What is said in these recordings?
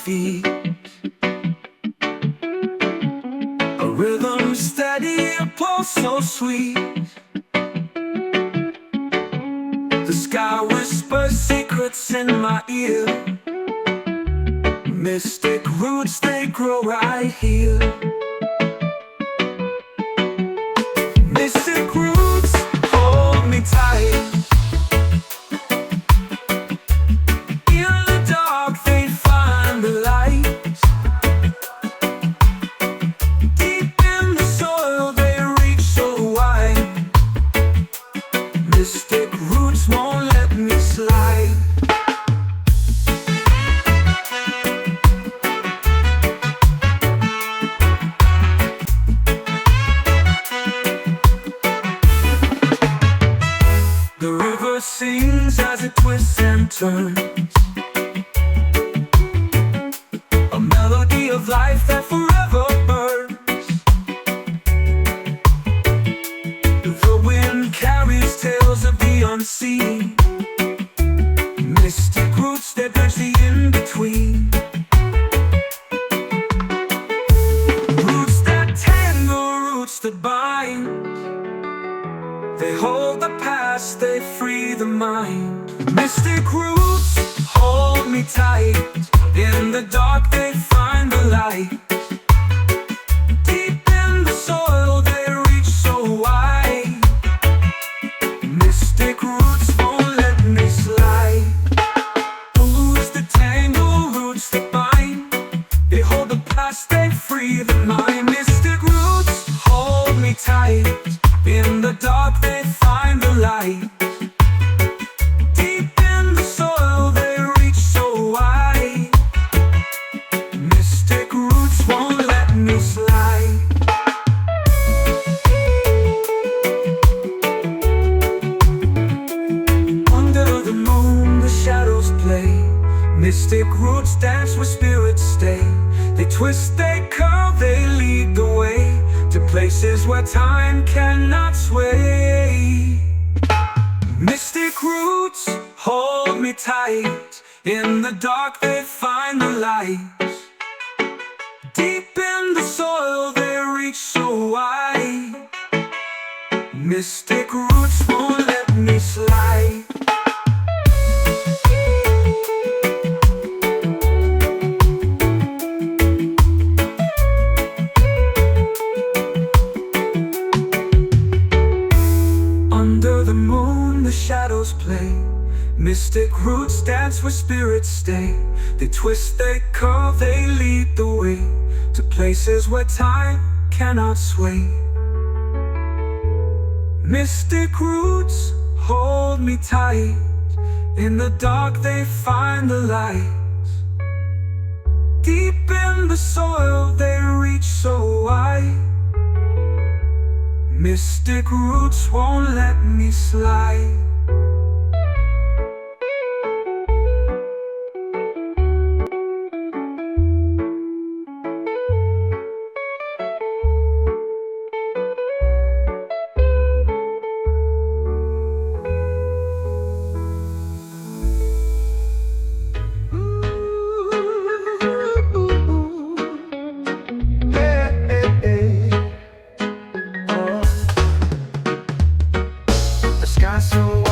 feet. A rhythm steady, a pulse so sweet. The sky whispers secrets in my ear. Mystic roots, they grow right here. Mystic roots, hold me tight. In the dark, they find the light. Deep in the soil, they reach so wide. Mystic roots won't let me slide. The river sings as it twists and turns, a melody of life that forever burns. The wind carries tales of the unseen. Mystic roots that bridge the in-between. Roots that tangle, roots that bind. They hold the past, they free the mind. Mystic roots, hold me tight. In the dark, they find the light. Deep in the soil, they reach so wide. Mystic roots won't let me slide. Roots that tangle, roots that bind. They hold the past, they free the mind. Mystic roots, hold me tight. In the dark, they find the light. Deep in the soil, they reach so wide. Mystic roots won't let me slide. Under the moon, the shadows play. Mystic roots dance where spirits stay. They twist, they curve, they lead the way to places where time cannot sway. Mystic roots, hold me tight. In the dark, they find the light. Deep in the soil, they reach so wide. Mystic roots won't let me slide. Under the moon, the shadows play. Mystic roots dance where spirits stay. They twist, they curve, they lead the way to places where time cannot sway. Mystic roots, hold me tight. In the dark, they find the light. Deep in the soil, they reach so wide. Mystic roots won't let me slide. So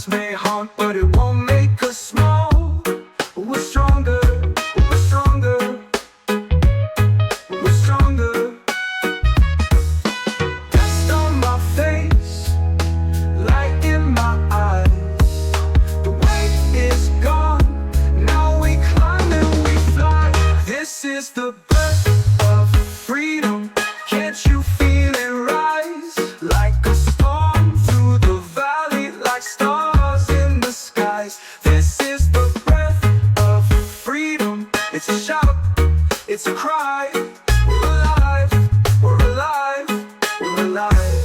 past may haunt, but it won't make us small. We're stronger, we're stronger, we're stronger. Dust on my face, light in my eyes. The weight is gone, now we climb and we fly. This is the breath of freedom. Can't you feel it rise? Like a storm through the valley, like stars in the skies. This is the breath of freedom. It's a shout, it's a cry. We're alive, we're alive, we're alive.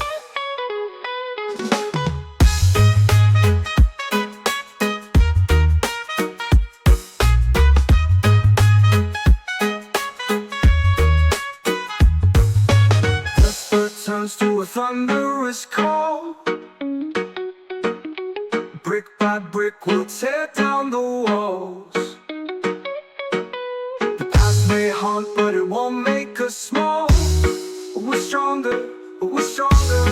Turns to a thunderous call. Brick by brick we'll tear down the walls. The past may haunt, but it won't make us small. We're stronger, we're stronger,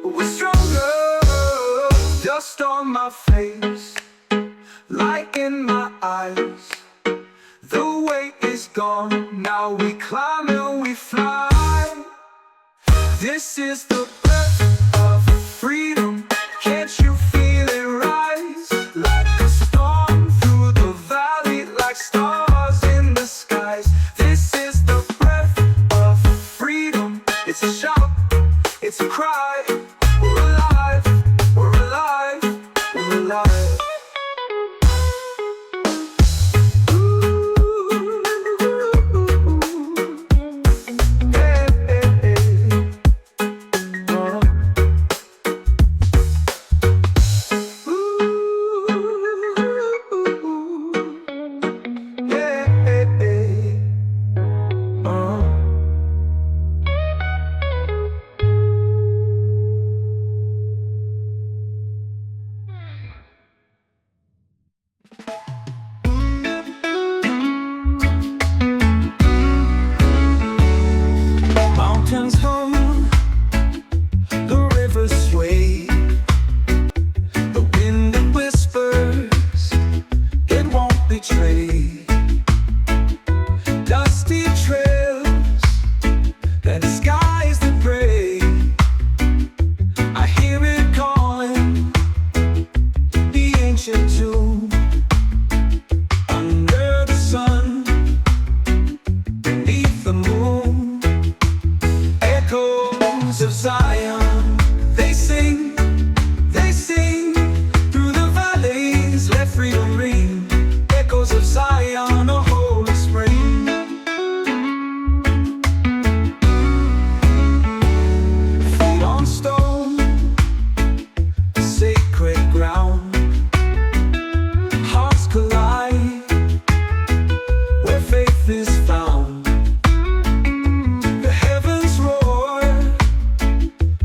we're stronger. Dust on my face, light in my eyes. The weight is gone, now we climb and we fly. This is the breath of freedom. Can't you feel it rise? Like a storm through the valley, like stars in the skies. This is the breath of freedom. It's a shout, it's a cry. We're alive, we're alive, we're alive. Mountains hum, the rivers sway. The wind it whispers, it won't betray. Dusty trails, then skies that pray. I hear it calling, the ancient tune. Under the sun, beneath the moon, echoes of Zion, they sing through the valleys, let freedom ring. Echoes of Zion, a holy spring. Feet on stone, sacred ground. Hearts collide, where faith is found. The heavens roar,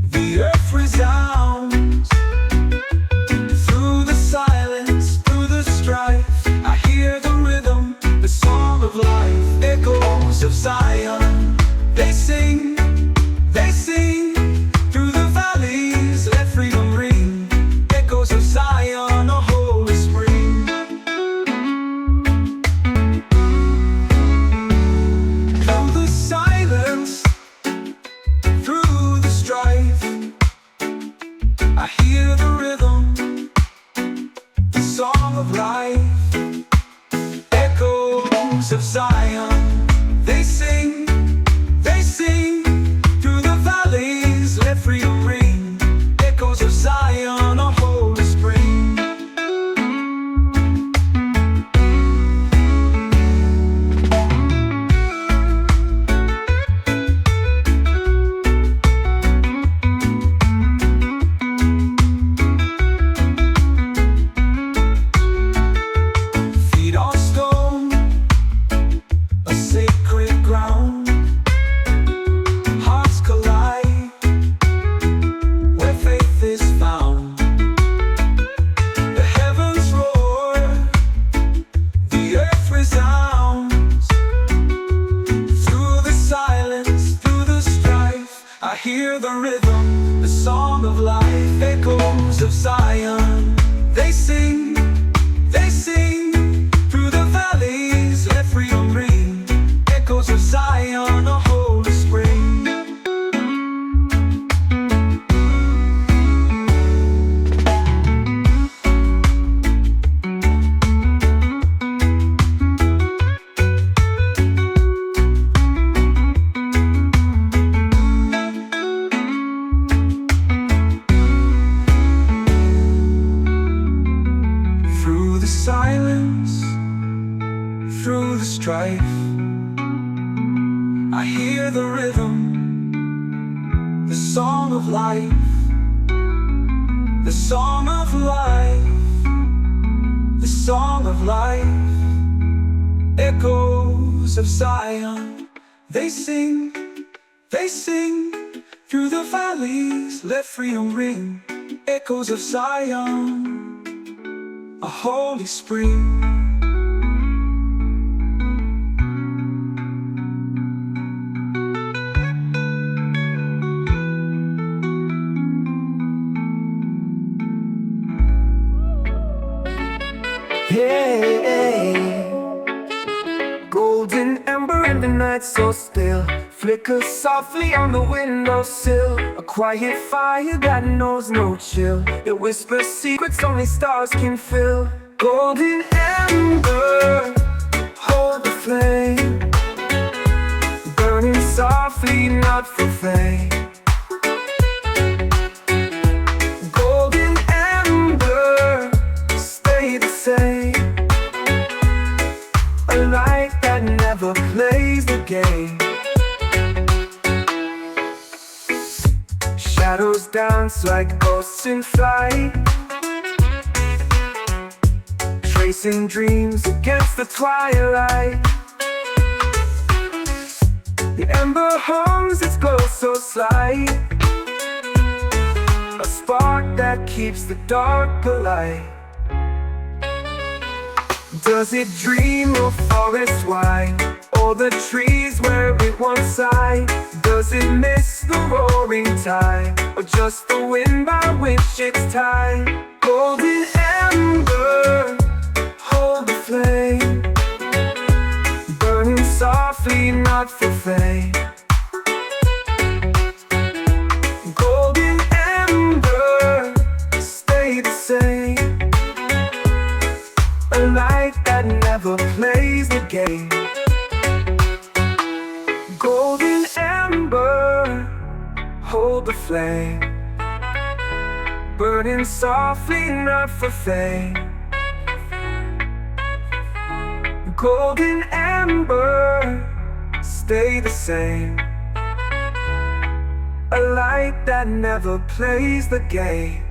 the earth resounds. Through the silence, through the strife, I hear the rhythm, the song of life. Echoes of Zion, they sing through the valleys, let freedom ring. Echoes of Zion, a holy spring. Through the silence, through the strife, I hear the rhythm, the song of life. Echoes of Zion, they sing through the valleys, let freedom ring. Echoes of Zion, a holy spring. of Zion. They sing through the valleys, let freedom ring. Echoes of Zion, a holy spring. Silence, through the strife, I hear the rhythm, the song of life, the song of life, the song of life. Echoes of Zion, they sing through the valleys, let freedom ring. Echoes of Zion, a holy spring. Hey, golden ember in the night so still, flickers softly on the windowsill. A quiet fire that knows no chill. It whispers secrets only stars can fill. Golden ember, hold the flame, burning softly, not for fame. Golden ember, stay the same. A light that never plays the game. Shadows dance like ghosts in flight, tracing dreams against the twilight. The ember hums its glow so slight, a spark that keeps the dark alight. Does it dream of forests wide, or the trees where it once sighed? Does it miss the roaring tide, or just the wind by which it's tied? Golden ember, hold the flame, burning softly, not for fame. Golden ember, stay the same. A light that never plays the game. Golden ember, hold the flame, burning softly, not for fame. Golden ember, stay the same. A light that never plays the game.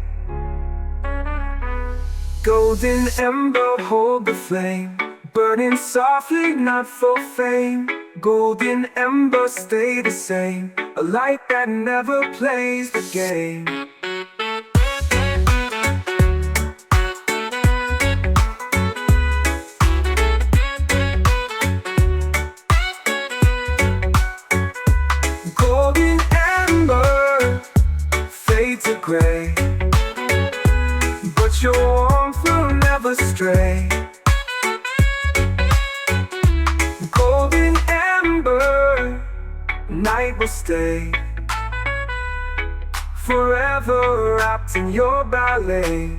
Golden ember, hold the flame, burning softly, not for fame. Golden ember, stay the same. A light that never plays the game. Golden ember, fade to gray, but your warmth will never stray. Golden ember, night will stay, forever wrapped in your ballet.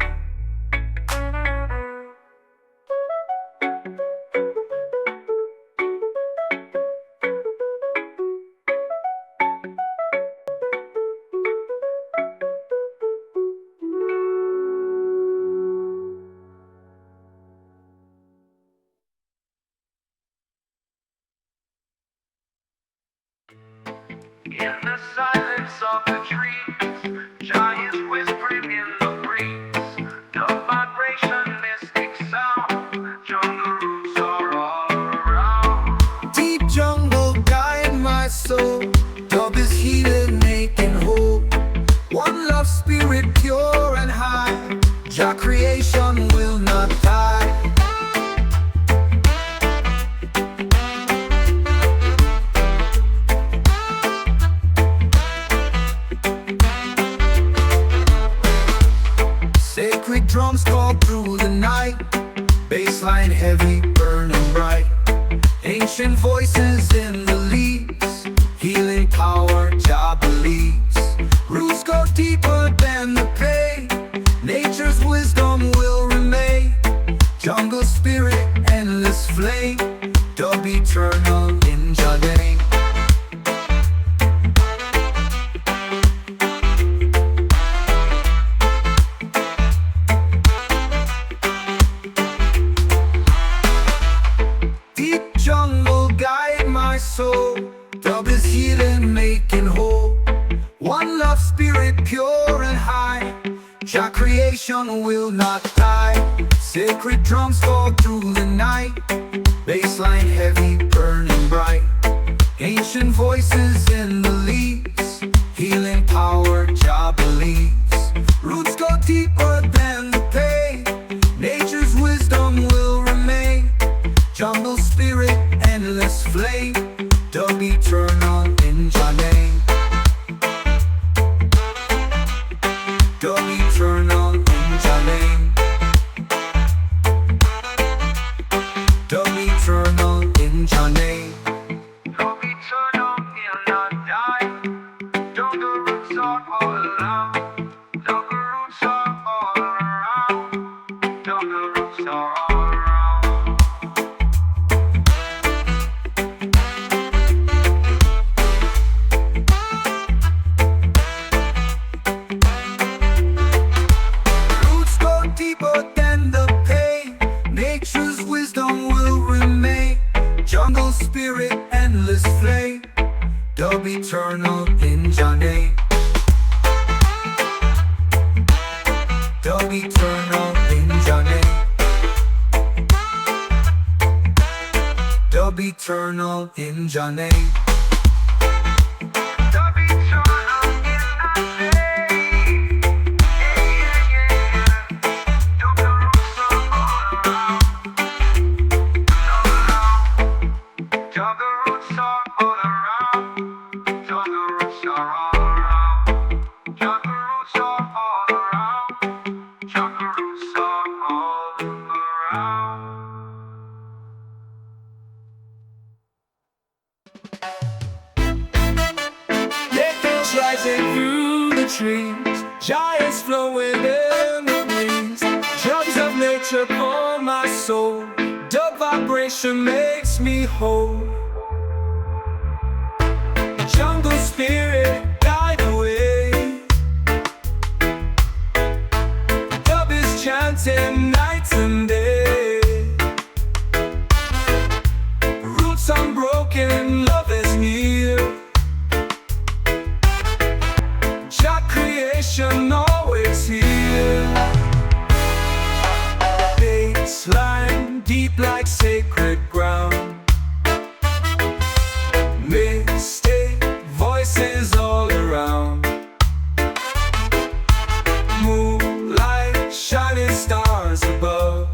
In the silence of the trees, giants whispering in the breeze, the vibration, mystic sound, jungle roots are all around. Deep jungle guide my soul, dub is healing, making whole. One love spirit pure and high, Jah creation will not die. Sacred drums call through the night, bassline heavy, burning bright. Ancient voices in the leaves, healing power, Jah believes. Roots go deeper than the pain, nature's wisdom will remain. Jungle spirit, endless flame, dub eternal in Jah name. Deep jungle guide my soul, dub is healing, making whole. One love spirit pure and high, Jah creation will not die. Sacred drums fall through the night, bassline heavy, burning bright. Ancient voices in the leaves, healing power, Jah believes. Roots go deeper than the pain, nature's wisdom will remain. Jungle spirit, endless flame, dub eternal in Jah name. Dub eternal in Jah name. Dub eternal in Jah name. Dub eternal will not die. Jungle roots are all around. Jungle roots are all around. Jungle roots are all around. Roots go deeper than the pain, nature's wisdom will remain. Jungle spirit, endless flame, dub eternal in Jah name. Dub eternal in Jah name. Dub eternal in Jah name. Dub eternal in Jah name. Yeah, yeah, yeah. Jungle roots are all around. Jungle roots are all around. Jungle roots are all around. Jungle roots are all around. Jungle roots are all around. Echoes rising through the trees, giants flowing in the breeze. Drums of nature for my soul, dub vibration makes me whole. Jungle spirit, guide the way. Dub is chanting night and day. Roots unbroken, love is near. Jah creation always here. Bassline deep like sacred ground. Mystic voices all around. Moonlight, shining stars above.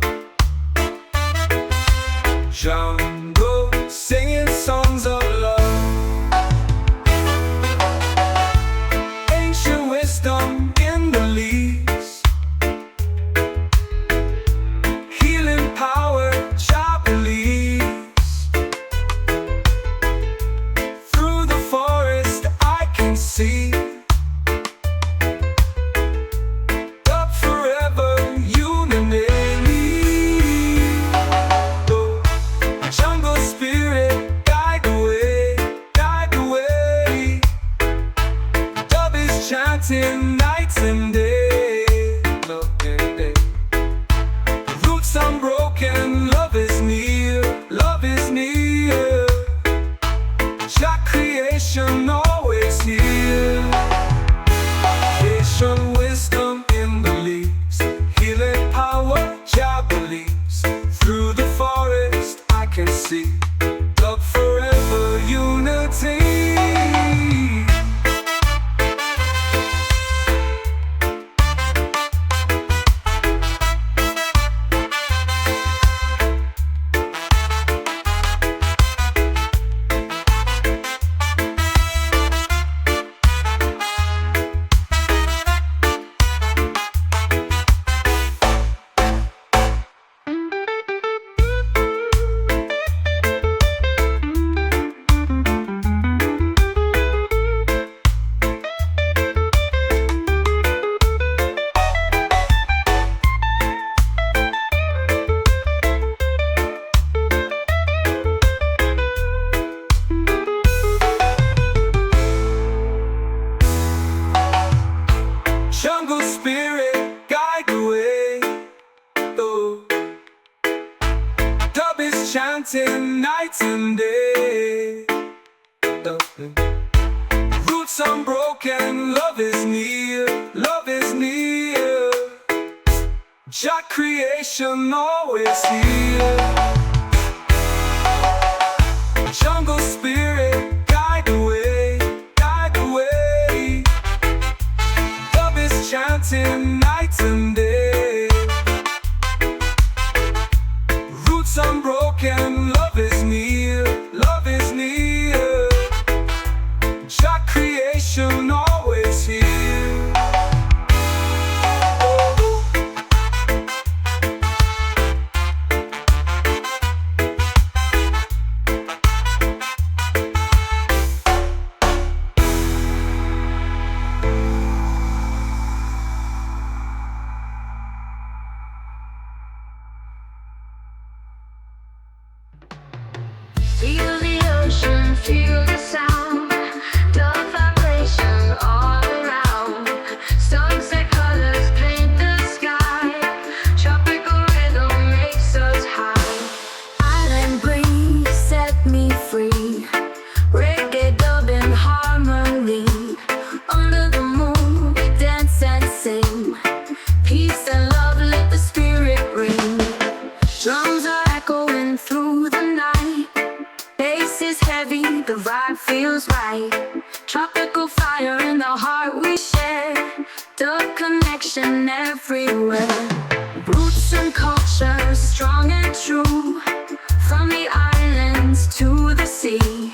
chanting night and day. Roots unbroken, love is near, love is near. Jah creation always here. Jungle spirit, guide the way, guide the way. Love is chanting night and day. Roots unbroken, love is near, love is near. Jah creation always here. Feel the ocean, feel the sound, the vibration all around. Sunset colors paint the sky, tropical rhythm makes us high. Island breeze set me free, reggae dub in harmony. Under the moon we dance and sing, peace and love let the spirit ring. Drums are echoing through the night, bass is heavy, the vibe feels right. Tropical fire in the heart we share, the connection everywhere. Roots and culture, strong and true, from the islands to the sea.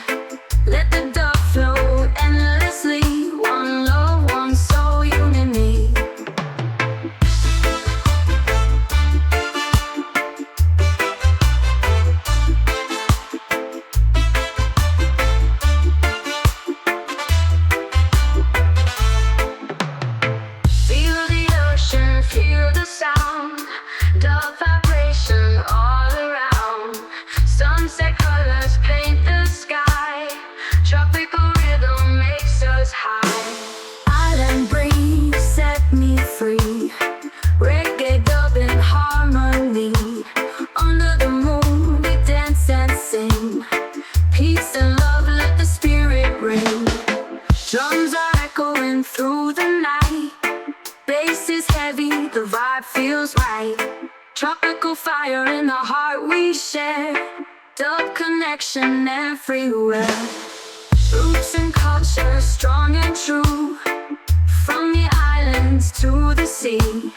Let the dove flow endlessly, one love, one soul, unity. Feel the sound, the vibration all around. Sunset colors paint the sky, tropical rhythm makes us high. Island breeze set me free, reggae dub in harmony. Under the moon we dance and sing, peace and love let the spirit ring. Drums are echoing through the night, bass is heavy, the vibe feels right. Tropical fire in the heart we share, dub connection everywhere. Roots and culture, strong and true, from the islands to the sea.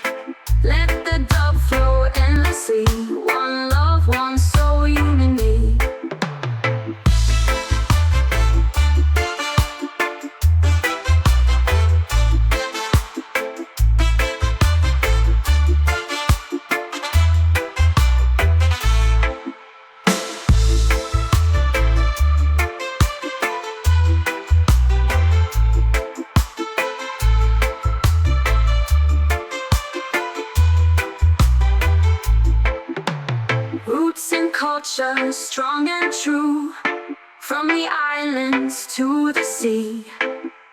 Let the dub flow endlessly, one love, one soul, unity. Roots and culture, strong and true, from the islands to the sea.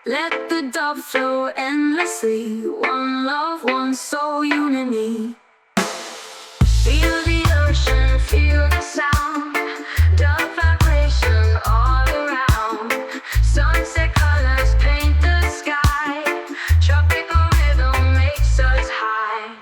Let the dove flow endlessly, one love, one soul, unity. Feel the ocean, feel the sound, the vibration all around. Sunset colors paint the sky, tropical rhythm makes us high.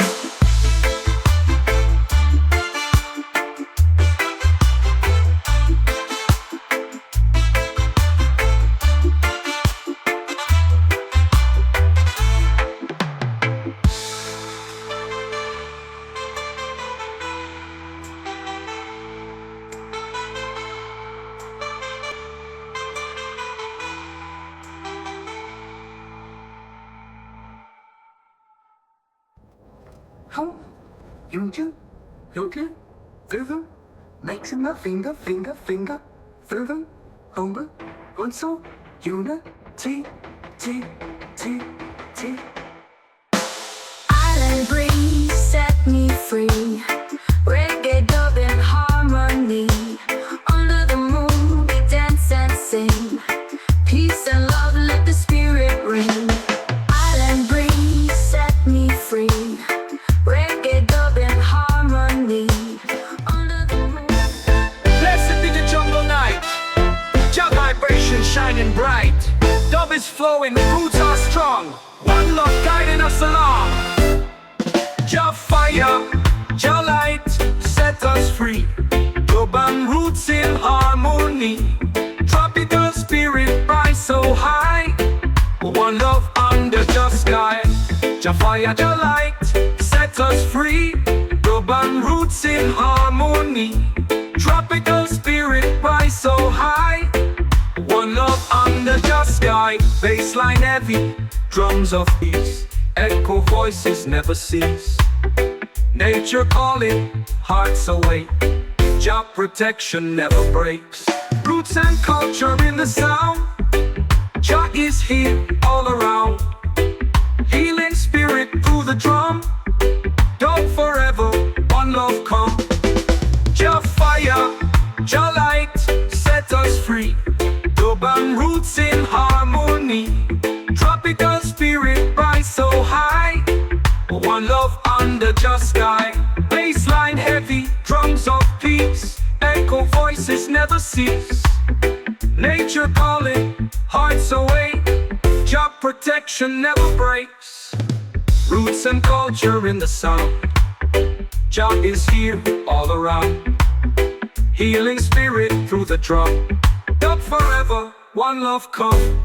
Home, you, through, mixing the finger, through, home, one soul, unity, T. Island breeze set me free, reggae dub in harmony. Under the moon we dance and sing, peace and love let the spirit ring. Island breeze set me free, reggae dub in harmony. Under the moon. flowing, roots are strong. One love guiding us along. Jah fire, Jah light, set us free. Urban roots in harmony. Tropical spirit rise so high. One love under Jah sky. Jah fire, Jah light, set us free. Urban roots in harmony. Tropical spirit rise so high. One love under Jah sky. Bassline heavy, drums of peace. Echo voices never cease. Nature calling, hearts awake. Jah protection never breaks. Roots and culture in the sound. Jah is here all around. Healing spirit through the drum. Don't forever, one love come. Jah fire, Jah light, set us free. Urban roots in harmony. Tropical spirit rise so high. One love under Jah sky. Bassline heavy, drums of peace. Echo voices never cease. Nature calling, hearts awake. Jah protection never breaks. Roots and culture in the sound. Jah is here all around. Healing spirit through the drum. Up forever, one love come.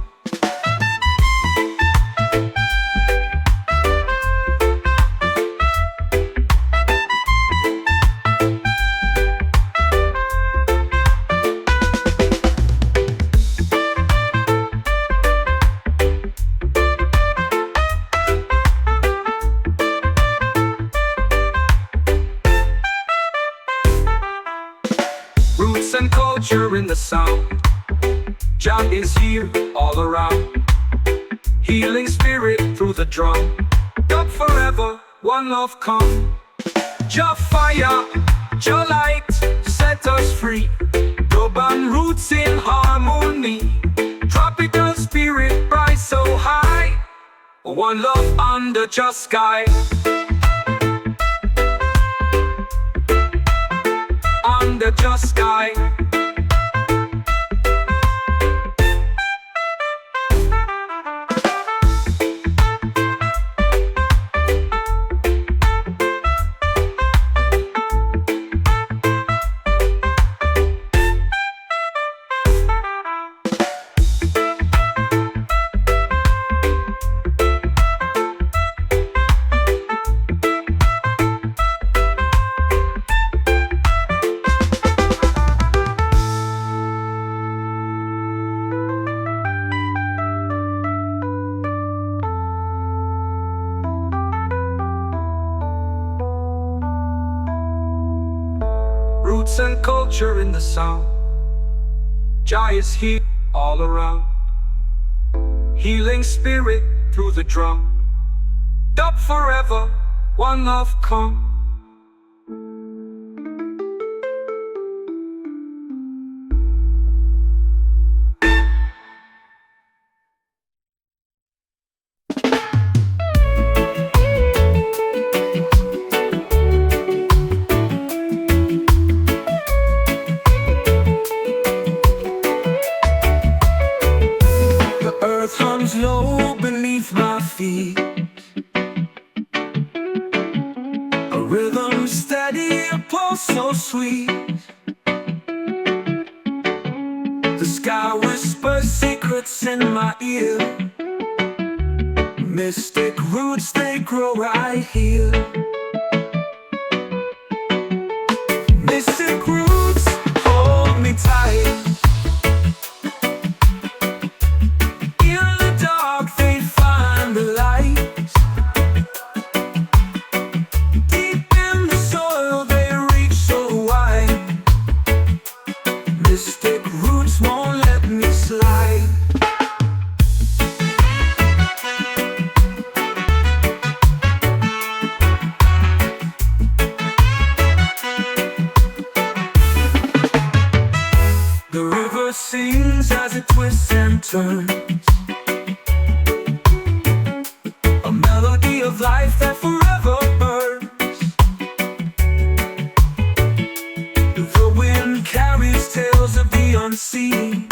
Roots and culture in the sound. Jah is here all around. Healing spirit through the drum. Up forever, one love come. Jah fire, Jah light, set us free. Urban roots in harmony. Tropical spirit rise so high. One love under Jah sky. Under Jah sky. Roots and culture in the sound. Jah is here all around. Healing spirit through the drum. Up forever, one love come. Earth hums low beneath my feet. A rhythm steady, a pulse so sweet. The sky whispers secrets in my ear. Mystic roots, they grow right here. Mystic roots, hold me tight. Mystic roots won't let me slide. The river sings as it twists and turns, a melody of life that forever burns. The wind carries tales of the unseen.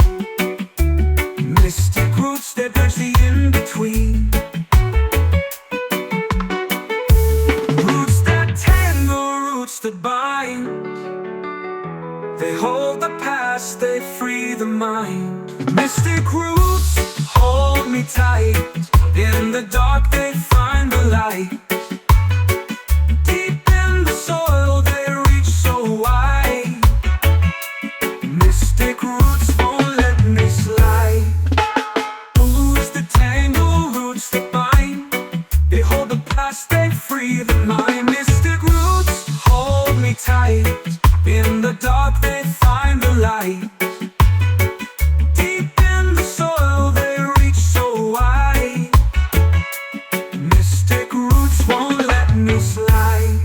Mystic roots that bridge the that bind. They hold the past, they free the mind. Mystic roots hold me tight. In the dark they find the light. Deep in the soil they reach so wide. Mystic roots won't let me slide. Who's the tangle roots that bind? They hold the past, they free the mind. Mystic roots hold me tight. In the dark they find the light. Deep in the soil they reach so wide. Mystic roots won't let me slide.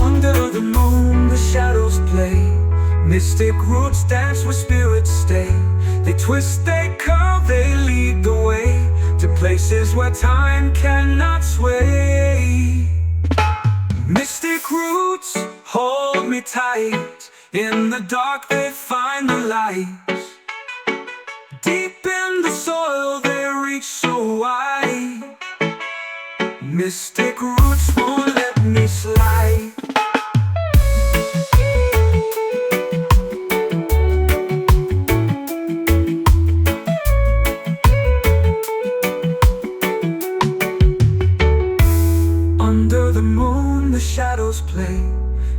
Under the moon the shadows play. Mystic roots dance where spirits stay. They twist, they curve, they lead the way to places where time cannot sway. Mystic roots hold me tight. In the dark they find the light. Deep in the soil they reach so wide. Mystic roots won't let me slide. Under the moon the shadows play.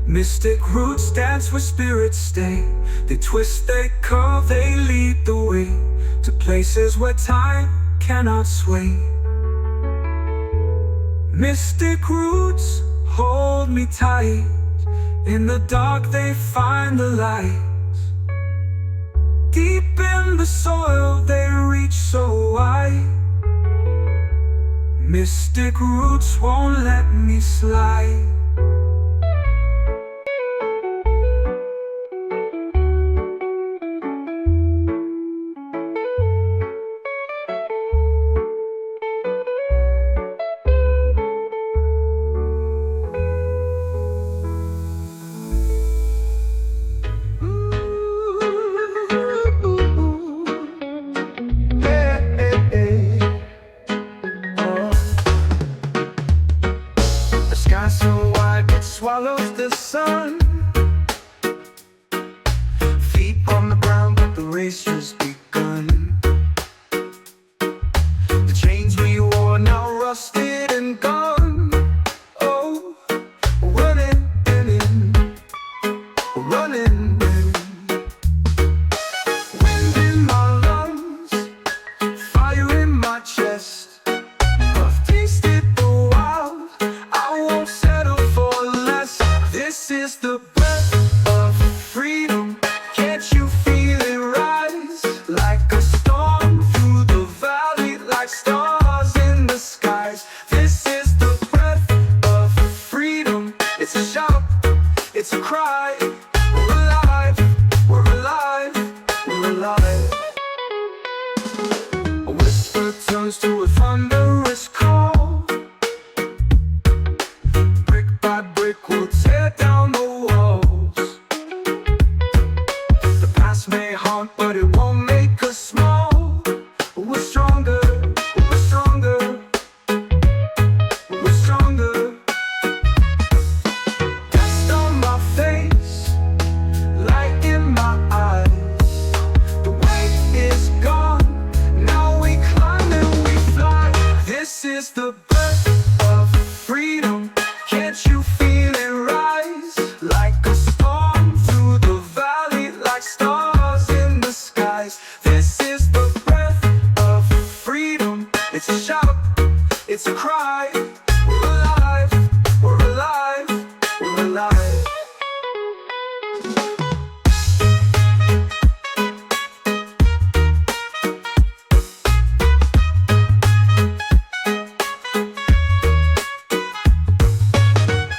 Mystic roots dance where spirits stay. They twist, they curve, they lead the way to places where time cannot sway. Mystic roots hold me tight. In the dark they find the light. Deep in the soil they reach so wide. Mystic roots won't let me slide. So wide it swallows the sun. Feet on the ground but the race just begun. The chains we wore now rusted and gone. Oh, running in, running in. Wind in my lungs, fire in my chest. I've tasted the wild, I won't settle for less. This is the breath of freedom. Can't you feel it rise? Like a storm through the valley, like stars in the skies. This is the breath of freedom. It's a shout, it's a cry. We're alive, we're alive, we're alive. A whisper turns to a thunderous call. Brick by brick we'll tear down the walls. The past may haunt but it won't make us small. We're stronger, we're stronger, we're stronger. Dust on my face, light in my eyes. The weight is gone, now we climb and we fly. This is the breath of freedom. Can't you feel it rise? Like a storm through the valley, like stars in the skies. This is the breath of freedom. It's a shout, it's a cry. We're alive, we're alive, we're alive.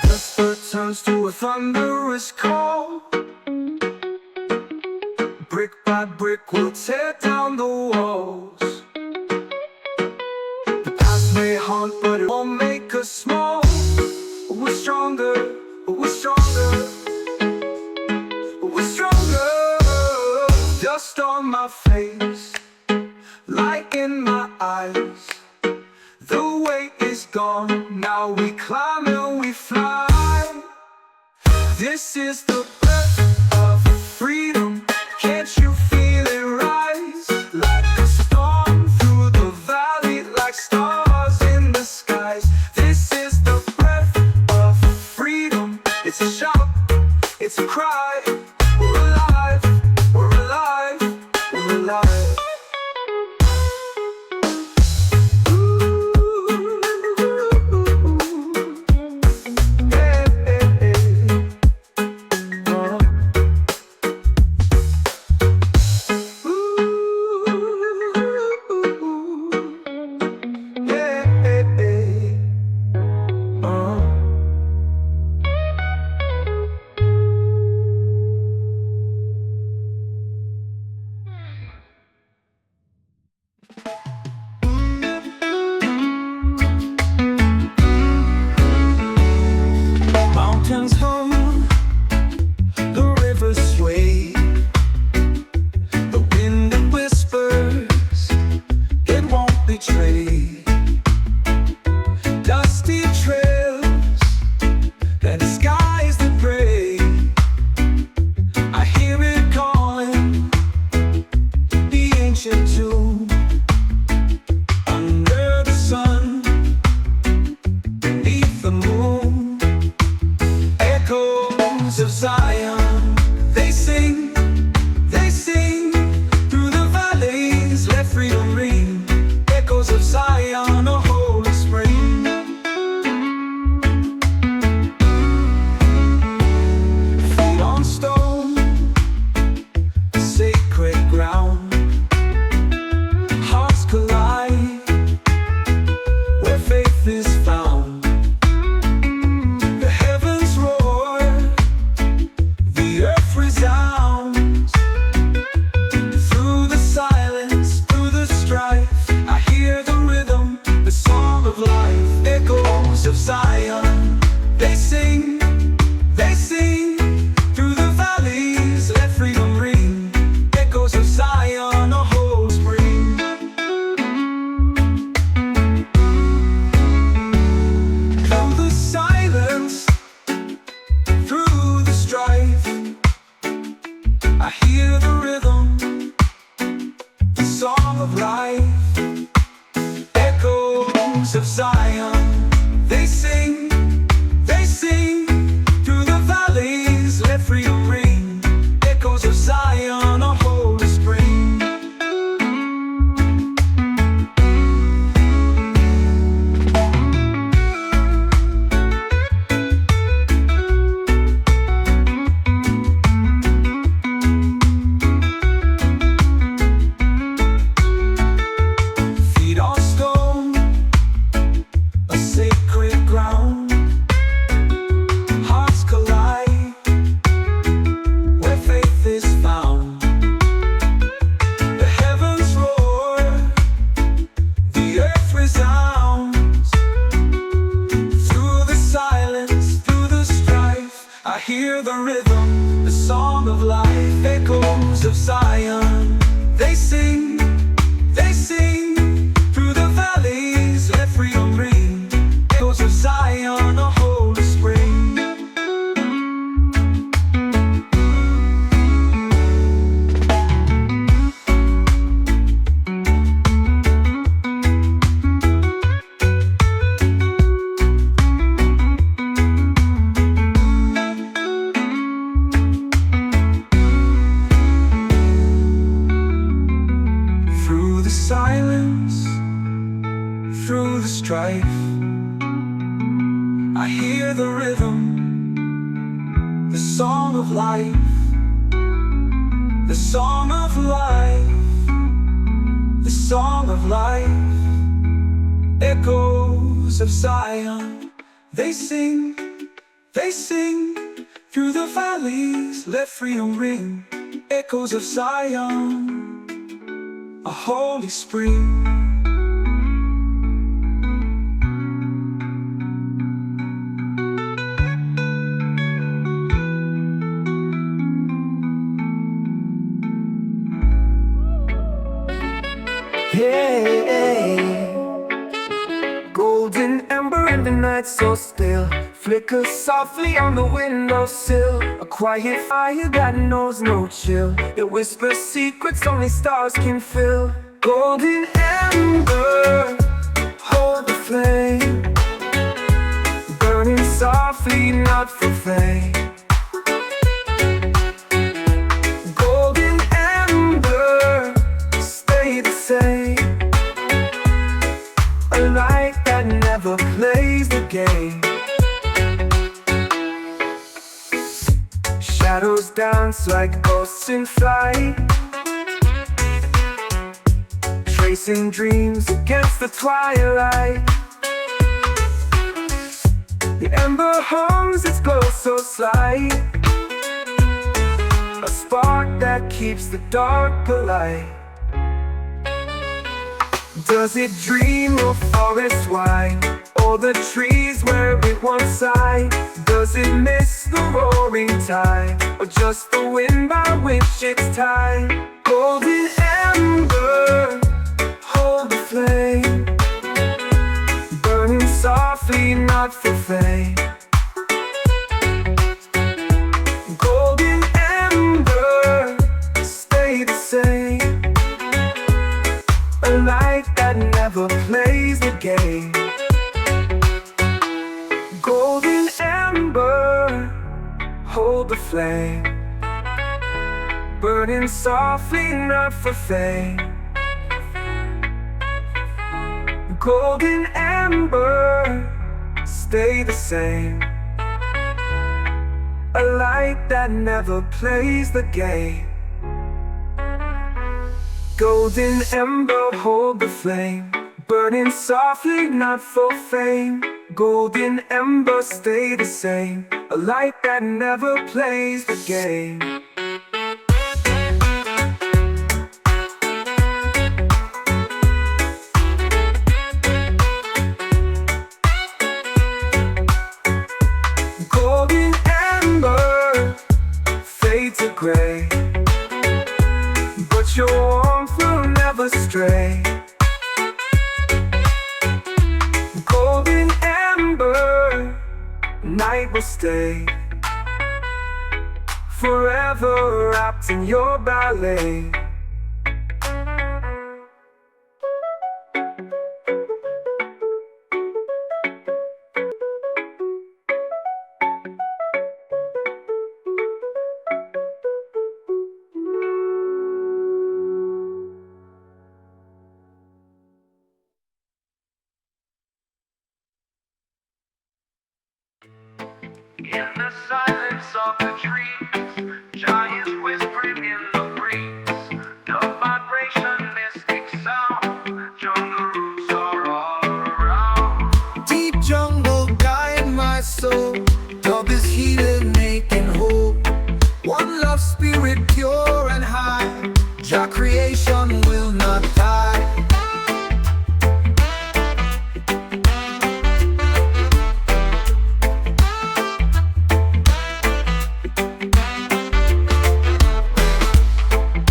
Whisper turns to a thunderous call. Brick by brick we'll tear down the walls. The past may haunt but it won't make us small. We're stronger, we're stronger, we're stronger. Dust on my face, light in my eyes. gone, now we climb and we fly. This is the breath of freedom. Can't you feel it rise? Like a storm through the valley, like stars in the skies. This is the breath of freedom. It's a shout, it's a cry. We're alive, we're alive, we're alive. Mountains hum, the rivers sway, the wind that whispers, it won't betray. Dusty trails and skies that pray, I hear it calling, the ancient tune. Under the sun, beneath the moon, echoes of Zion, they sing through the valleys, let freedom ring. Echoes of Zion, a holy spring. Feet on stone, sacred ground. Hearts collide, where faith is found. The heavens roar, the earth resounds. Through the silence, through the strife, I hear the rhythm, the song of life. Echoes of Zion, they sing through the valleys, let freedom ring. Echoes of Zion, a whole spring. Through the silence, through the strife, I hear the rhythm, the song of life. Echoes of Zion, they sing through the valleys, let freedom ring. Echoes of Zion, a holy spring. Feet on stone, a sacred ground. Hearts collide, where faith is found. The heavens roar, the earth resounds. Through the silence, through the strife, I hear the rhythm, the song of life. Echoes of Zion, they sing through the valleys, let freedom ring. Echoes of Zion, a holy spring. Through the silence, through the strife, I hear the rhythm, the song of life, the song of life, the song of life. Echoes of Zion, they sing through the valleys, let freedom ring. Echoes of Zion, a holy spring. Hey, golden amber the night so still, flicker softly on the windowsill. A quiet fire that knows no chill. It whispers secrets only stars can fill. Golden ember, hold the flame, burning softly, not for fame. Golden ember, stay the same. A light that never plays the game. Shadows dance like ghosts in flight, tracing dreams against the twilight. The ember hums its glow so slight, a spark that keeps the dark alight. Does it dream of forests wide, or the trees where it once sighed? Does it miss the roaring tide, or just the wind by which it's tied? Golden ember, hold the flame, burning softly, not for fame. Golden ember, stay the same. A light that never plays the game. Golden ember, hold the flame, burning softly, not for fame. Golden ember, stay the same. A light that never plays the game. Golden ember, hold the flame, burning softly, not for fame. Golden ember, stay the same. A light that never plays the game. Golden ember, fade to gray, but your warmth will never stray. Golden ember, night will stay, forever wrapped in your ballet. In the silence of the trees, giants whispering in the breeze. The vibration, mystic sound, jungle roots are all around. Deep jungle guide my soul, dub is healing, making whole. One love spirit pure and high, Jah creation will not die.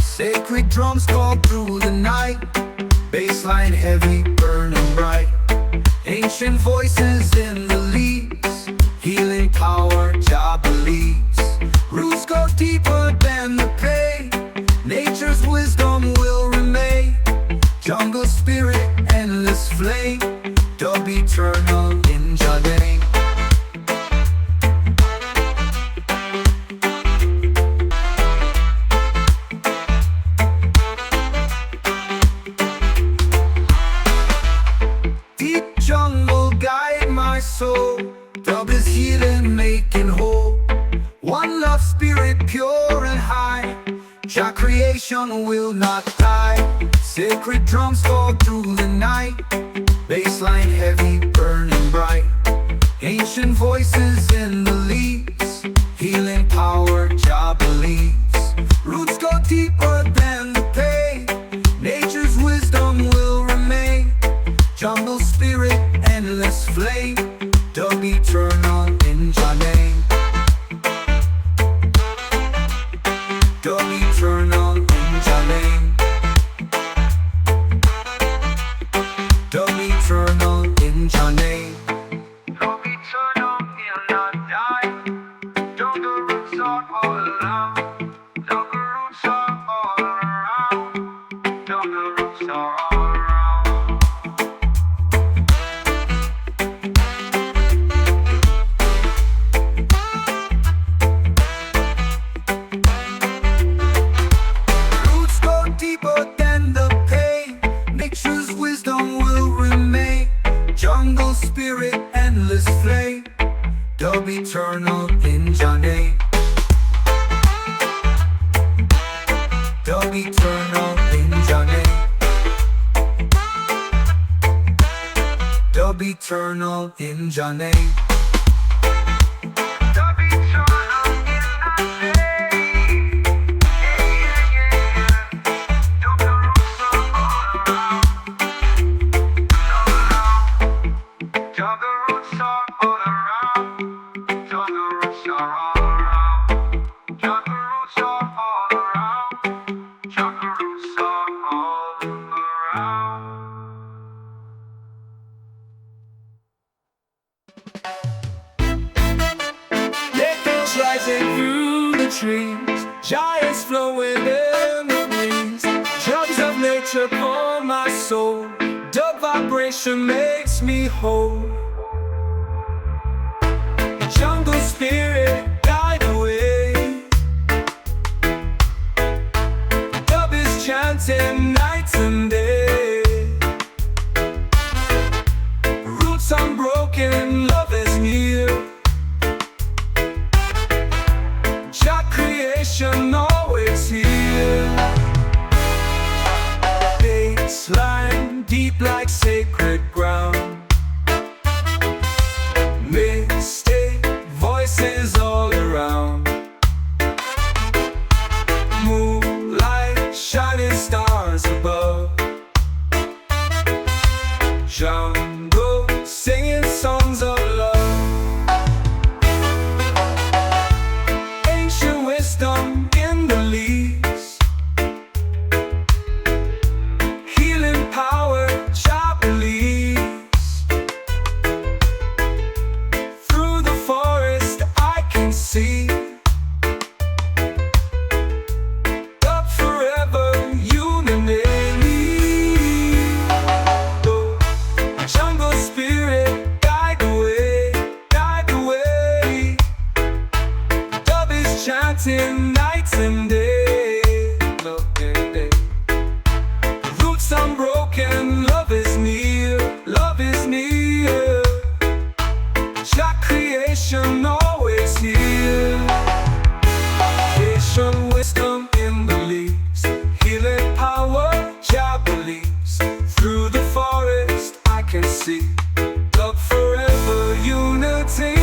Sacred drums call through the night, bassline heavy, burning bright. Ancient voices in the leaves, healing power, Jah believes. Roots go deeper than the pain, nature's wisdom will remain. Jungle spirit, endless flame, dub eternal in Jah name. Jungle guide my soul, dub is healing, making whole. One love spirit pure and high, Jah creation will not die. Sacred drums fall through the night, bassline heavy, burning bright. Ancient voices in the leaves, healing power, Jah believes. Roots go deeper than the pain, nature's wisdom will remain. Jungle spirit, endless flame, dub eternal in Jah name. Dub eternal in Jah name. Dub eternal in Jah name. jungle spirit, endless flame, dub eternal in Jah name. Dub eternal in Jah name. Dub eternal in Jah name. Dub eternal in Jah name. Dub the roots are all around. Dub the roots are all around. Dub the roots are all around. Dub the roots are all around. Dub the roots are all around. Echoes rising through the trees, giants flowing in the breeze. Drums of nature pour my soul, dub vibration makes me whole. Jungle spirit, guide the way. Dub is chanting night and day. Roots unbroken, love is near. Jah creation always here. Baseline deep like sacred ground. Mystic voices all around. Moonlight shining stars above. Jungle singing songs of love. Ancient wisdom in the leaves. Healing power, Jah believes. Through the forest I can see. Up forever, unity. Jungle spirit, guide the way, guide the way. Dub is chanting night and day. Love and day. Roots unbroken, love is near, love is near. Jah creation always here. Ancient wisdom in the leaves. Healing power, Jah believes. Through the forest I can see. Love forever, unity.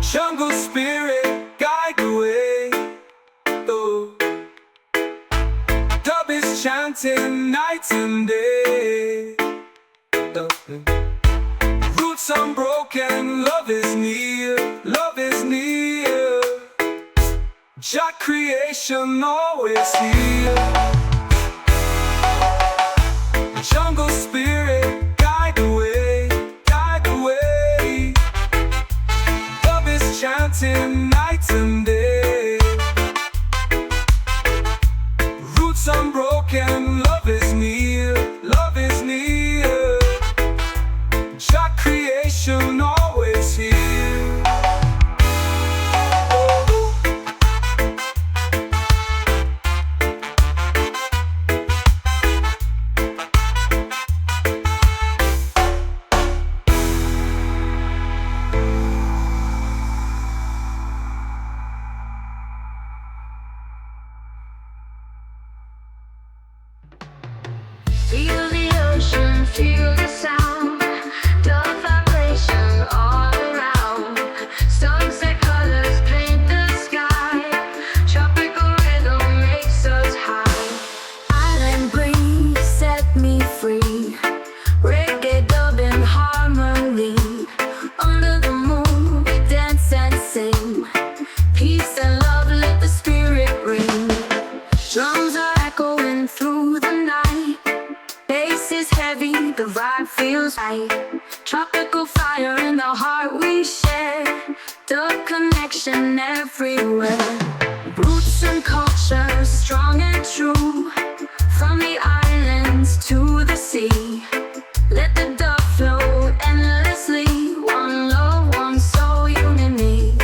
Jungle spirit, guide the way. Oh. Dub is chanting night and day. Roots unbroken, love is near, love is near. Jah creation always here. Jungle spirit, guide the way, guide the way. Dub is chanting night and day. Roots unbroken, love is near, love is near. Jah creation always here. sky. Bass is heavy, the vibe feels right. Tropical fire in the heart we share. The connection everywhere. Roots and culture, strong and true. From the islands to the sea. Let the dove flow endlessly. One love, one soul, you and me.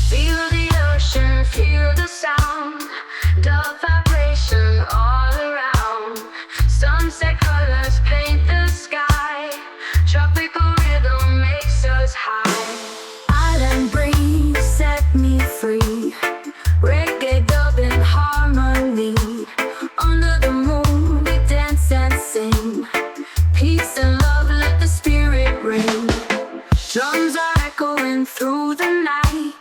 Feel the ocean, feel the sound. The vibration all around. Sunset colors paint the sky. Tropical rhythm makes us high. Island breeze set me free. Reggae dub in harmony. Under the moon we dance and sing. Peace and love, let the spirit ring. Drums are echoing through the night.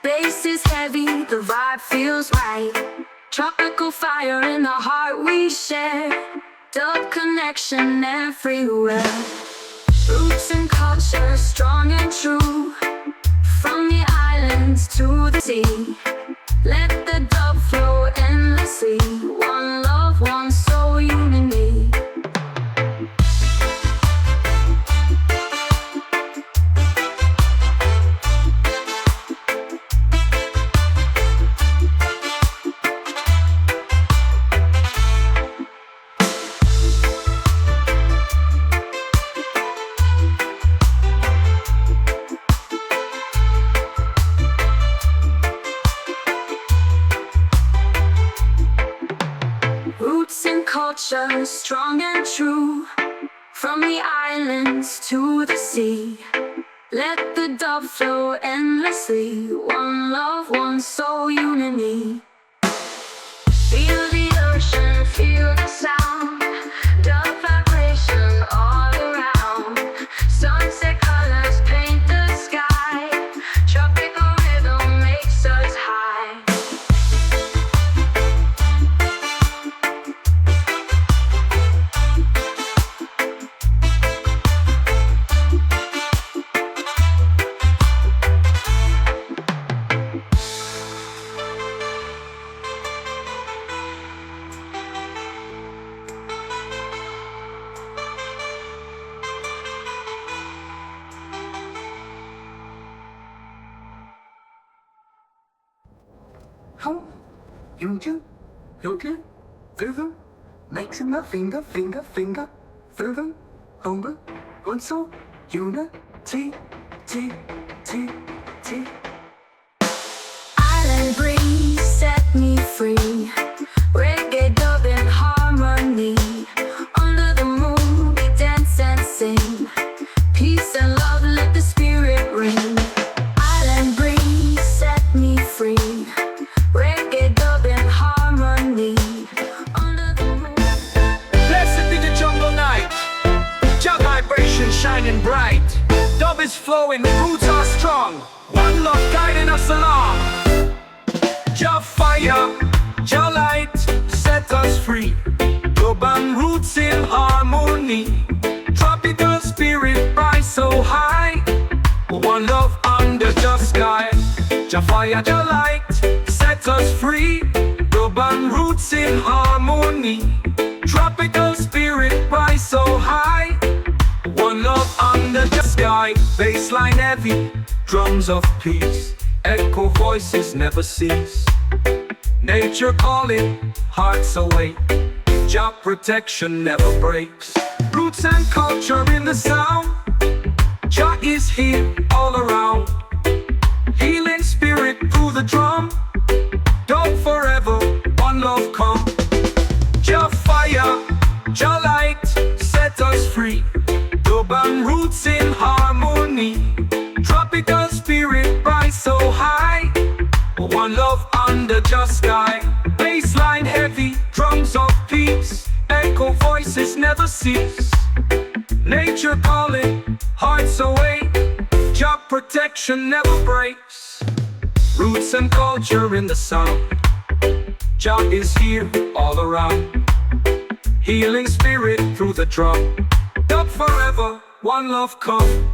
Bass is heavy, the vibe feels right. Tropical fire in the heart we share. Dub connection everywhere. Roots and culture, strong and true. From the islands to the sea. Let the dub flow endlessly. One love, one soul, you and me. Roots and culture, strong and true. From the islands to the sea. Let the dub flow endlessly. One love, one soul, unity. Feel the ocean, feel the sound. Dub vibration all around. Sunset colors paint the sky. Tropical rhythm makes us high. Home, you, through, mixing the finger, through, home, one soul, unity, T. Island breeze set me free. Reggae dub in harmony. Under the moon we dance and sing. Peace and love, let the spirit ring. Island breeze set me free. Reggae dub in harmony. Under the moon. Blessed be the jungle night. Jah vibration shining bright. Dub is flowing, roots are strong. One love guiding us along. Jah fire, Jah light, set us free. Dub and roots in harmony. Tropical spirit rise so high. One love under the sky. Jah fire, Jah light, set us free. Dub and roots in harmony. Tropical spirit rise so high. One love under the sky. Bassline heavy, drums of peace. Echo voices never cease. Nature calling, hearts awake. Jah protection never breaks. Roots and culture in the sound. Jah is here all around. Healing spirit through the drum. Don't forever, one love come. Jah fire, Jah light, set us free. Dub and roots in harmony. Tropical spirit rise so high. One love under the sky. Bassline heavy, drums of peace. Echo voices never cease. Nature calling, hearts awake. Jah protection never breaks. Roots and culture in the sound. Jah is here all around. Healing spirit through the drum. Up forever, one love come.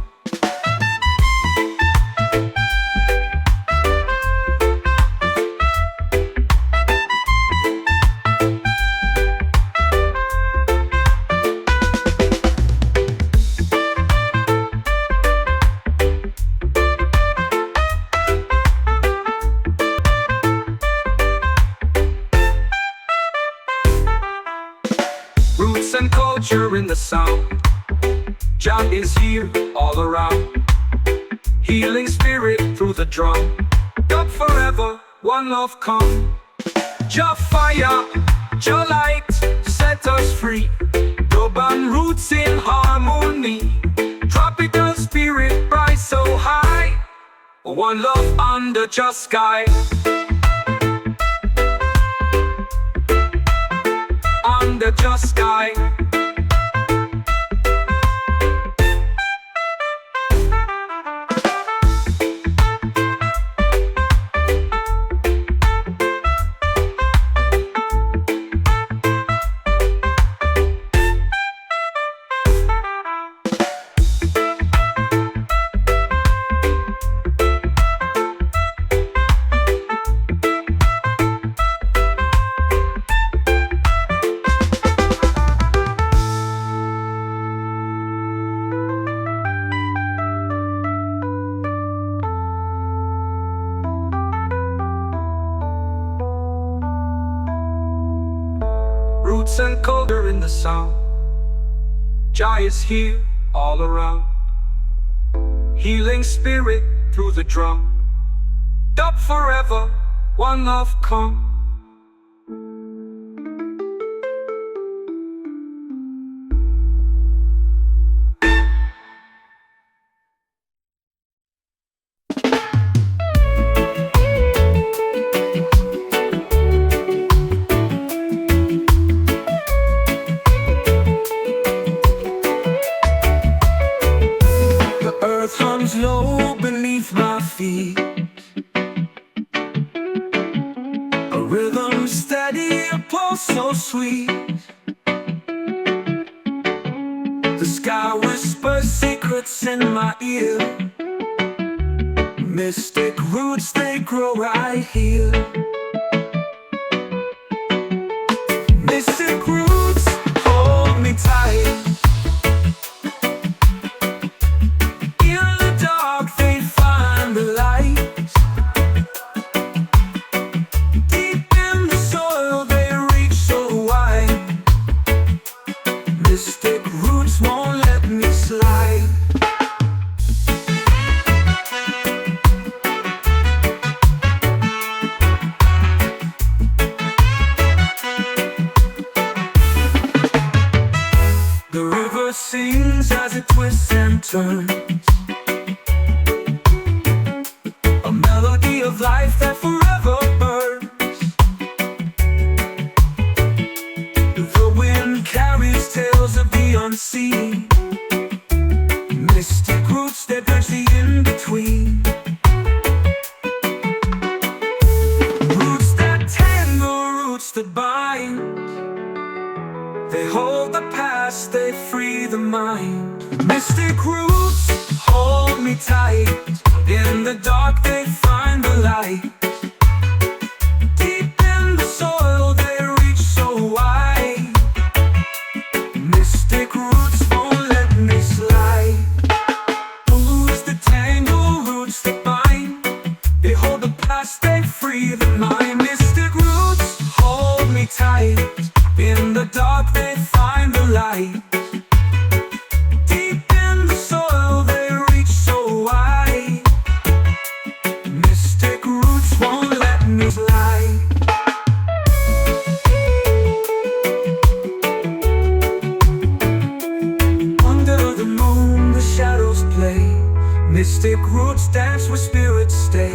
Roots and culture in the sound. Jah is here all around. Healing spirit through the drum. Up forever, one love come. Jah fire, Jah light, set us free. Urban roots in harmony. Tropical spirit rise so high. One love under Jah sky. Under Jah sky. Roots and culture in the sound. Jah is here all around. Healing spirit through the drum. Up forever, one love come. Earth hums low beneath my feet. A rhythm steady, a pulse so sweet. The sky whispers secrets in my ear. Mystic roots, they grow right here. Mystic roots, hold me tight. Mystic roots won't let me slide. The river sings as it twists and turns. A melody of life that forever burns. The wind carries tales of the unseen. Mystic roots that bridge the in-between. Roots that tangle, roots that bind. They hold the past, they free the mind. Mystic roots hold me tight. In the dark they find the light. Deep in the soil they reach so wide. Mystic roots won't let me slide. Roots that tangle, roots that bind. They hold the past, they free the mind. Mystic roots hold me tight. In the dark they find the light. Deep in the soil they reach so wide. Mystic roots won't let me slide. Under the moon the shadows play. Mystic roots dance where spirits stay.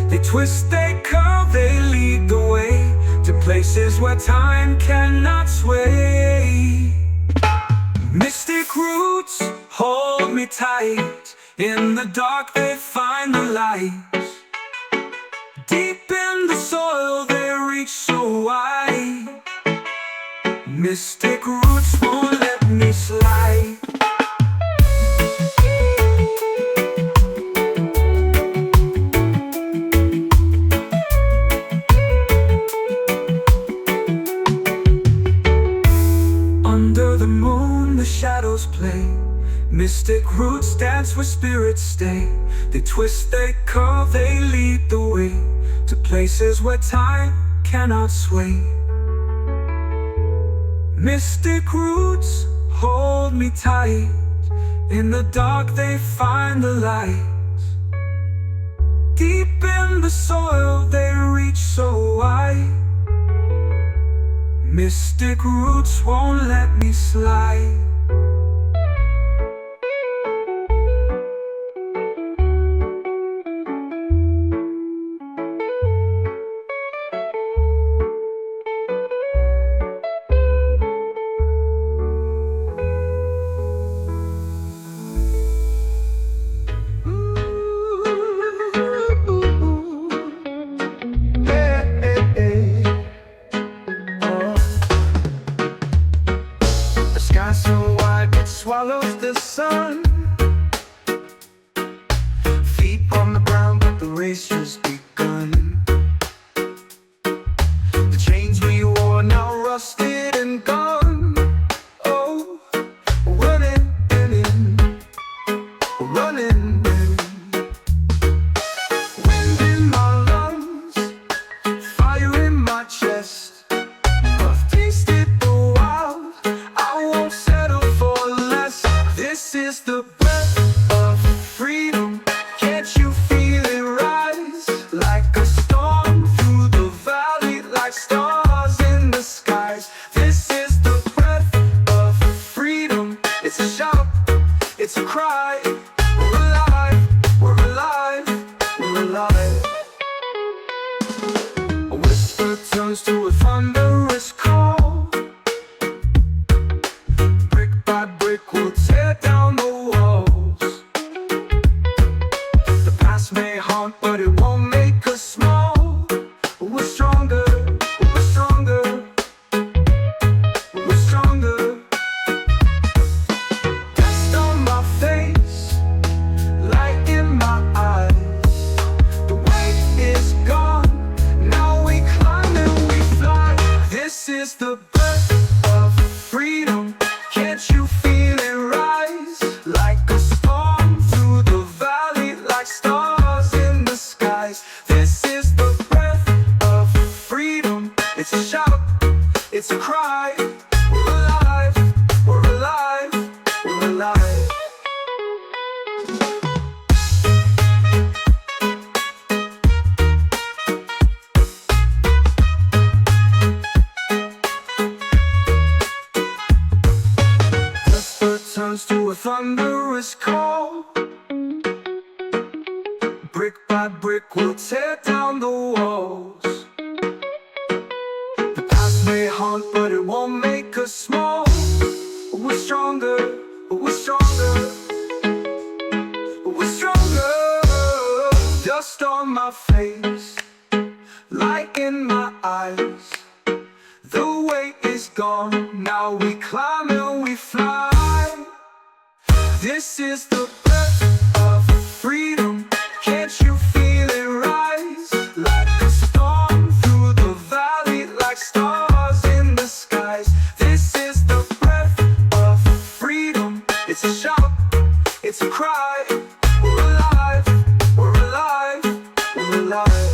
They twist, they curve, they lead the way to places where time cannot sway. Mystic roots hold me tight. In the dark they find the light. Deep in the soil they reach so wide. Mystic roots won't let me slide. Under the moon the shadows play. Mystic roots dance where spirits stay. They twist, they curve, they lead the way to places where time cannot sway. Mystic roots hold me tight. In the dark they find the light. Deep in the soil they reach so wide. Mystic roots won't let me slide. So wide it swallows the sun. Feet on the ground, but the race just begun. The chains we wore now rusted and gone. Oh, running in, running in. Wind in my lungs, fire in my chest. I've tasted the wild, I won't settle for less. This is the breath of freedom. Can't you feel it rise? Like a storm through the valley, like stars in the skies. This is the breath of freedom. It's a shout, it's a cry. We're alive, we're alive, we're alive. A whisper turns to a thunderous call. Brick by brick we'll tear down the walls. The past may haunt, but it won't make us small. We're stronger, we're stronger, we're stronger. Dust on my face, light in my eyes. The weight is gone, now we climb and we fly. This is the breath of freedom. Can't you feel it rise? Like a storm through the valley, like stars in the skies. This is the breath of freedom. It's a shout, it's a cry. We're alive, we're alive, we're alive. Whisper turns to a thunderous call. Brick by brick we'll tear down the walls. The past may haunt, but it won't make us small. We're stronger, we're stronger, we're stronger. Dust on my face, light in my eyes. The weight is gone, now we climb and we fly. This is the breath of freedom. Can't you feel it rise? Like a storm through the valley, like stars in the skies. This is the breath of freedom. It's a shout, it's a cry. We're alive, we're alive, we're alive.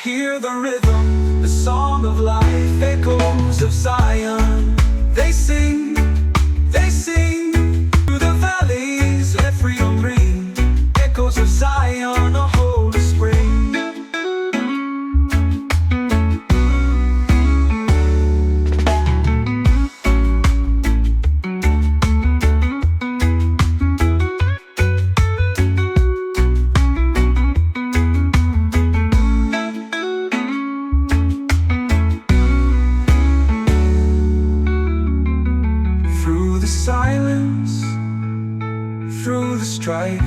hear the rhythm, the song of life, echoes of Zion. They sing through the valleys, let freedom ring. Echoes of Zion, a holy spring. Through the silence, through the strife,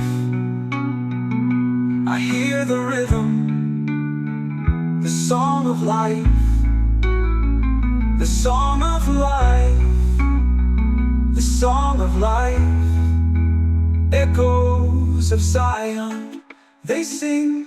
I hear the rhythm, the song of life, the song of life, the song of life. Echoes of Zion, they sing